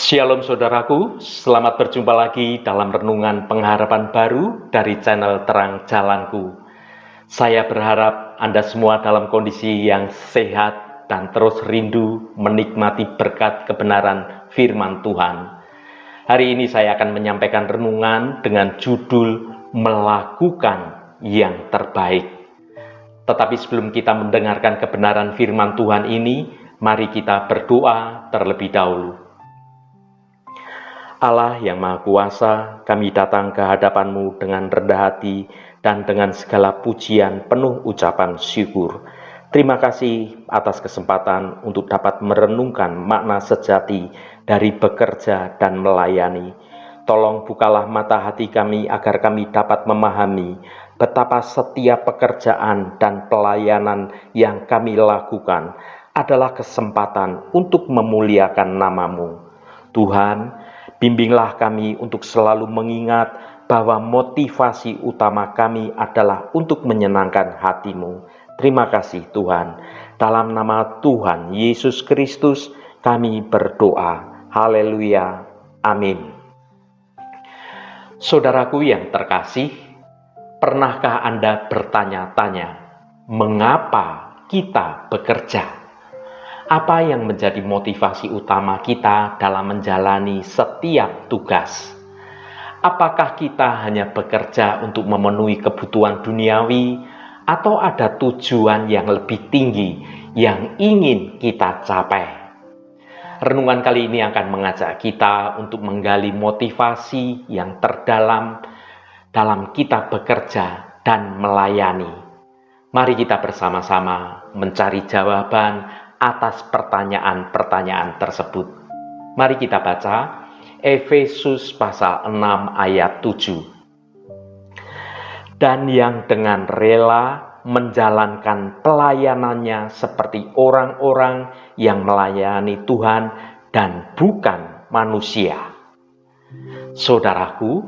Shalom saudaraku, selamat berjumpa lagi dalam Renungan Pengharapan Baru dari channel Terang Jalanku. Saya berharap Anda semua dalam kondisi yang sehat dan terus rindu menikmati berkat kebenaran firman Tuhan. Hari ini saya akan menyampaikan renungan dengan judul Melakukan yang Terbaik. Tetapi sebelum kita mendengarkan kebenaran firman Tuhan ini, mari kita berdoa terlebih dahulu. Allah yang Maha Kuasa, kami datang ke hadapan-Mu dengan rendah hati dan dengan segala pujian penuh ucapan syukur. Terima kasih atas kesempatan untuk dapat merenungkan makna sejati dari bekerja dan melayani. Tolong bukalah mata hati kami agar kami dapat memahami betapa setiap pekerjaan dan pelayanan yang kami lakukan adalah kesempatan untuk memuliakan nama-Mu. Tuhan, bimbinglah kami untuk selalu mengingat bahwa motivasi utama kami adalah untuk menyenangkan hati-Mu. Terima kasih Tuhan. Dalam nama Tuhan Yesus Kristus kami berdoa. Haleluya. Amin. Saudaraku yang terkasih, pernahkah Anda bertanya-tanya, mengapa kita bekerja? Apa yang menjadi motivasi utama kita dalam menjalani setiap tugas? Apakah kita hanya bekerja untuk memenuhi kebutuhan duniawi, atau ada tujuan yang lebih tinggi yang ingin kita capai? Renungan kali ini akan mengajak kita untuk menggali motivasi yang terdalam dalam kita bekerja dan melayani. Mari kita bersama-sama mencari jawaban atas pertanyaan-pertanyaan tersebut. Mari kita baca Efesus pasal 6 ayat 7. Dan yang dengan rela menjalankan pelayanannya seperti orang-orang yang melayani Tuhan dan bukan manusia. Saudaraku,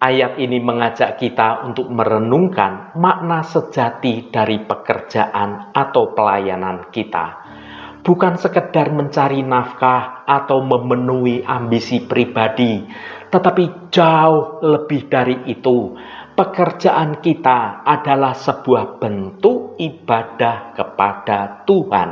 ayat ini mengajak kita untuk merenungkan makna sejati dari pekerjaan atau pelayanan kita. Bukan sekedar mencari nafkah atau memenuhi ambisi pribadi, tetapi jauh lebih dari itu. Pekerjaan kita adalah sebuah bentuk ibadah kepada Tuhan.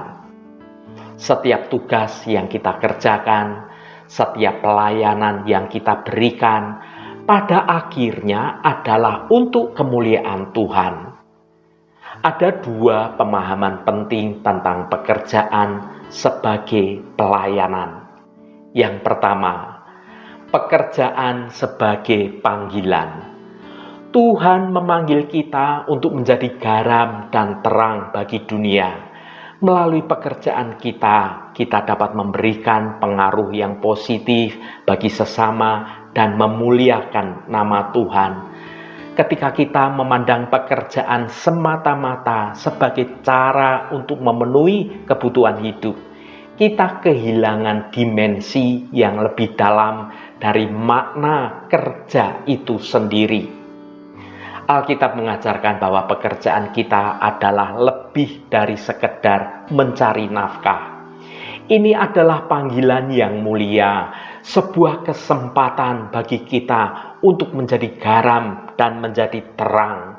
Setiap tugas yang kita kerjakan, setiap pelayanan yang kita berikan, pada akhirnya adalah untuk kemuliaan Tuhan. Ada dua pemahaman penting tentang pekerjaan sebagai pelayanan. Yang pertama, pekerjaan sebagai panggilan. Tuhan memanggil kita untuk menjadi garam dan terang bagi dunia. Melalui pekerjaan kita dapat memberikan pengaruh yang positif bagi sesama dan memuliakan nama Tuhan. Ketika kita memandang pekerjaan semata-mata sebagai cara untuk memenuhi kebutuhan hidup, kita kehilangan dimensi yang lebih dalam dari makna kerja itu sendiri. Alkitab mengajarkan bahwa pekerjaan kita adalah lebih dari sekedar mencari nafkah. Ini adalah panggilan yang mulia, sebuah kesempatan bagi kita untuk menjadi garam dan menjadi terang.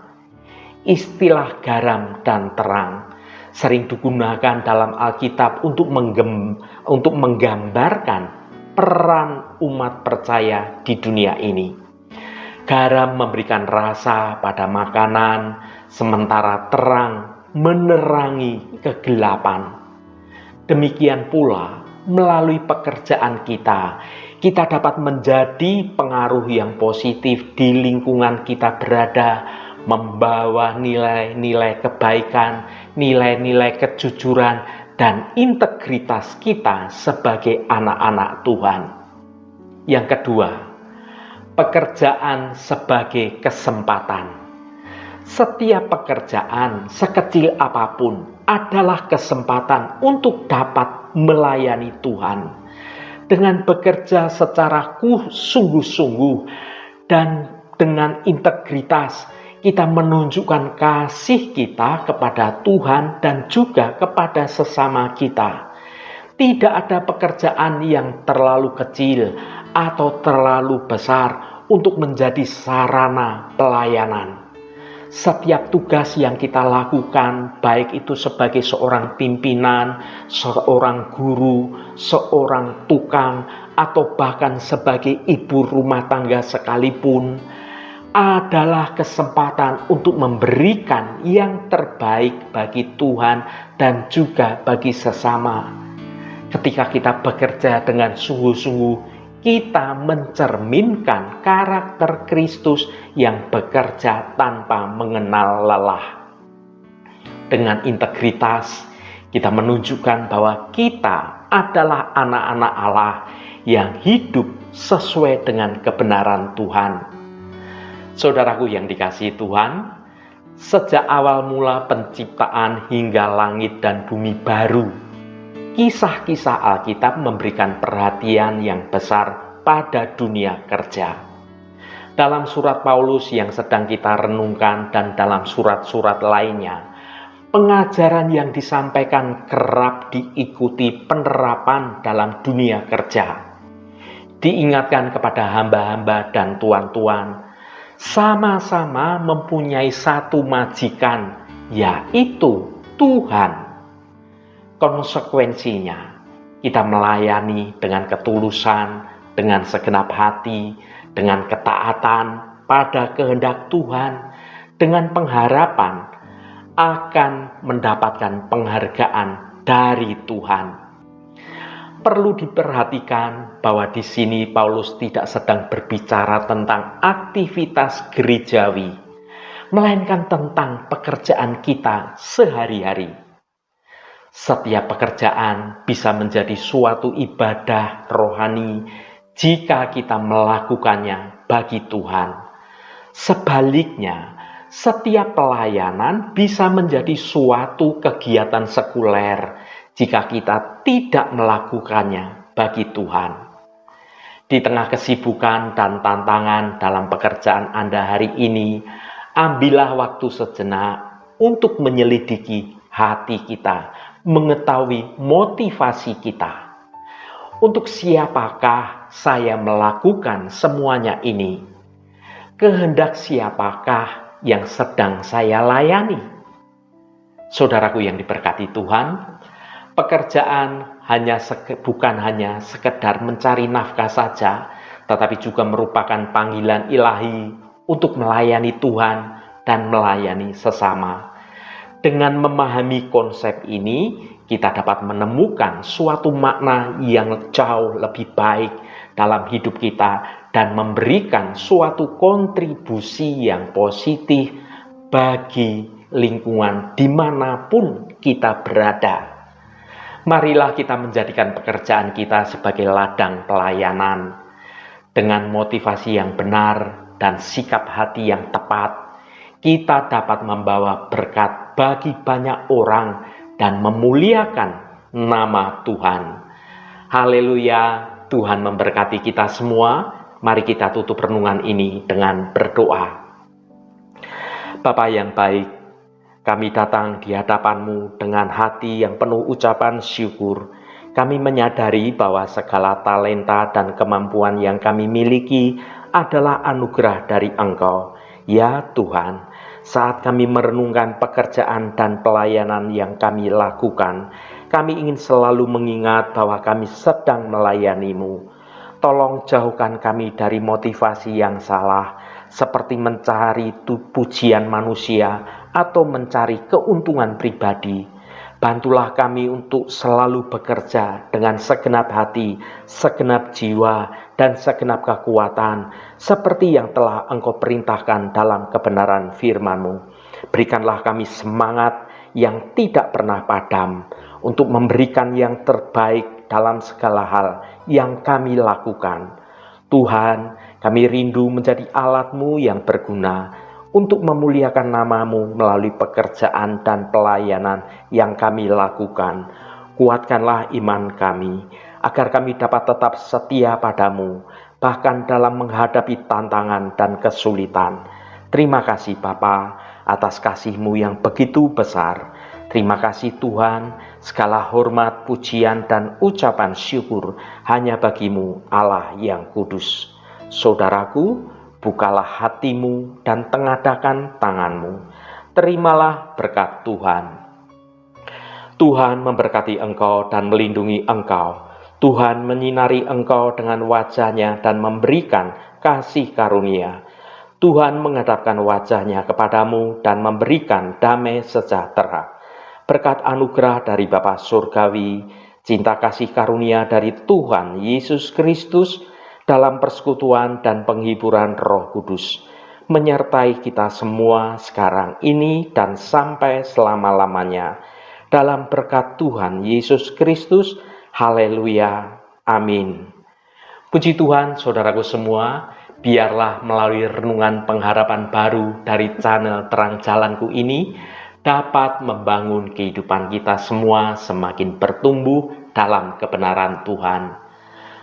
Istilah garam dan terang sering digunakan dalam Alkitab untuk menggambarkan peran umat percaya di dunia ini. Garam memberikan rasa pada makanan, sementara terang menerangi kegelapan. Demikian pula, melalui pekerjaan kita dapat menjadi pengaruh yang positif di lingkungan kita berada, membawa nilai-nilai kebaikan, nilai-nilai kejujuran, dan integritas kita sebagai anak-anak Tuhan. Yang kedua, pekerjaan sebagai kesempatan. Setiap pekerjaan, sekecil apapun, adalah kesempatan untuk dapat melayani Tuhan. Dengan bekerja secara sungguh-sungguh dan dengan integritas, kita menunjukkan kasih kita kepada Tuhan dan juga kepada sesama kita. Tidak ada pekerjaan yang terlalu kecil atau terlalu besar untuk menjadi sarana pelayanan. Setiap tugas yang kita lakukan, baik itu sebagai seorang pimpinan, seorang guru, seorang tukang, atau bahkan sebagai ibu rumah tangga sekalipun, adalah kesempatan untuk memberikan yang terbaik bagi Tuhan dan juga bagi sesama. Ketika kita bekerja dengan sungguh-sungguh, kita mencerminkan karakter Kristus yang bekerja tanpa mengenal lelah. Dengan integritas, kita menunjukkan bahwa kita adalah anak-anak Allah yang hidup sesuai dengan kebenaran Tuhan. Saudaraku yang dikasihi Tuhan, sejak awal mula penciptaan hingga langit dan bumi baru, kisah-kisah Alkitab memberikan perhatian yang besar pada dunia kerja. Dalam surat Paulus yang sedang kita renungkan dan dalam surat-surat lainnya, pengajaran yang disampaikan kerap diikuti penerapan dalam dunia kerja. Diingatkan kepada hamba-hamba dan tuan-tuan, sama-sama mempunyai satu majikan, yaitu Tuhan. Konsekuensinya, kita melayani dengan ketulusan, dengan segenap hati, dengan ketaatan pada kehendak Tuhan, dengan pengharapan akan mendapatkan penghargaan dari Tuhan. Perlu diperhatikan bahwa di sini Paulus tidak sedang berbicara tentang aktivitas gerejawi, melainkan tentang pekerjaan kita sehari-hari. Setiap pekerjaan bisa menjadi suatu ibadah rohani jika kita melakukannya bagi Tuhan. Sebaliknya, setiap pelayanan bisa menjadi suatu kegiatan sekuler jika kita tidak melakukannya bagi Tuhan. Di tengah kesibukan dan tantangan dalam pekerjaan Anda hari ini, ambillah waktu sejenak untuk menyelidiki hati kita, mengetahui motivasi kita. Untuk siapakah saya melakukan semuanya ini? Kehendak siapakah yang sedang saya layani? Saudaraku yang diberkati Tuhan, pekerjaan bukan hanya sekedar mencari nafkah saja, tetapi juga merupakan panggilan ilahi untuk melayani Tuhan dan melayani sesama. Dengan memahami konsep ini, kita dapat menemukan suatu makna yang jauh lebih baik dalam hidup kita dan memberikan suatu kontribusi yang positif bagi lingkungan dimanapun kita berada. Marilah kita menjadikan pekerjaan kita sebagai ladang pelayanan. Dengan motivasi yang benar dan sikap hati yang tepat, kita dapat membawa berkat bagi banyak orang dan memuliakan nama Tuhan. Haleluya, Tuhan memberkati kita semua. Mari kita tutup renungan ini dengan berdoa. Bapa yang baik, kami datang di hadapan-Mu dengan hati yang penuh ucapan syukur. Kami menyadari bahwa segala talenta dan kemampuan yang kami miliki adalah anugerah dari Engkau. Ya Tuhan, saat kami merenungkan pekerjaan dan pelayanan yang kami lakukan, kami ingin selalu mengingat bahwa kami sedang melayani-Mu. Tolong jauhkan kami dari motivasi yang salah, seperti mencari pujian manusia atau mencari keuntungan pribadi. Bantulah kami untuk selalu bekerja dengan segenap hati, segenap jiwa, dan segenap kekuatan, seperti yang telah Engkau perintahkan dalam kebenaran firman-Mu. Berikanlah kami semangat yang tidak pernah padam, untuk memberikan yang terbaik dalam segala hal yang kami lakukan. Tuhan, kami rindu menjadi alat-Mu yang berguna, untuk memuliakan nama-Mu melalui pekerjaan dan pelayanan yang kami lakukan. Kuatkanlah iman kami, agar kami dapat tetap setia padamu, bahkan dalam menghadapi tantangan dan kesulitan. Terima kasih Bapa, atas kasih-Mu yang begitu besar. Terima kasih Tuhan, segala hormat, pujian, dan ucapan syukur hanya bagimu Allah yang kudus. Saudaraku, bukalah hatimu dan tengadakan tanganmu. Terimalah berkat Tuhan. Tuhan memberkati engkau dan melindungi engkau. Tuhan menyinari engkau dengan wajah-Nya dan memberikan kasih karunia. Tuhan menghadapkan wajah-Nya kepadamu dan memberikan damai sejahtera. Berkat anugerah dari Bapa Surgawi, cinta kasih karunia dari Tuhan Yesus Kristus, dalam persekutuan dan penghiburan Roh Kudus, menyertai kita semua sekarang ini dan sampai selama-lamanya. Dalam berkat Tuhan Yesus Kristus, haleluya, amin. Puji Tuhan, saudaraku semua, biarlah melalui renungan pengharapan baru dari channel Terang Jalanku ini, dapat membangun kehidupan kita semua semakin bertumbuh dalam kebenaran Tuhan.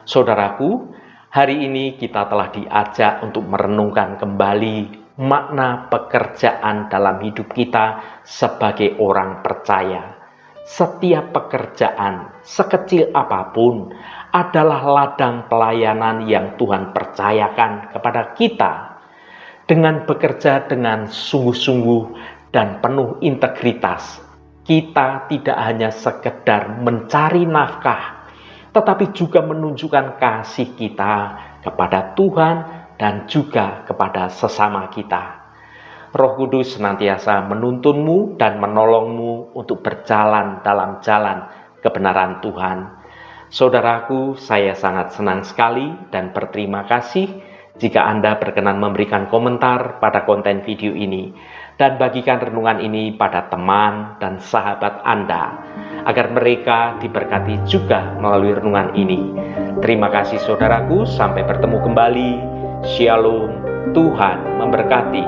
Saudaraku, hari ini kita telah diajak untuk merenungkan kembali makna pekerjaan dalam hidup kita sebagai orang percaya. Setiap pekerjaan, sekecil apapun, adalah ladang pelayanan yang Tuhan percayakan kepada kita. Dengan bekerja dengan sungguh-sungguh dan penuh integritas, kita tidak hanya sekedar mencari nafkah, tetapi juga menunjukkan kasih kita kepada Tuhan dan juga kepada sesama kita. Roh Kudus senantiasa menuntunmu dan menolongmu untuk berjalan dalam jalan kebenaran Tuhan. Saudaraku, saya sangat senang sekali dan berterima kasih jika Anda berkenan memberikan komentar pada konten video ini dan bagikan renungan ini pada teman dan sahabat Anda, agar mereka diberkati juga melalui renungan ini. Terima kasih saudaraku, sampai bertemu kembali. Shalom, Tuhan memberkati.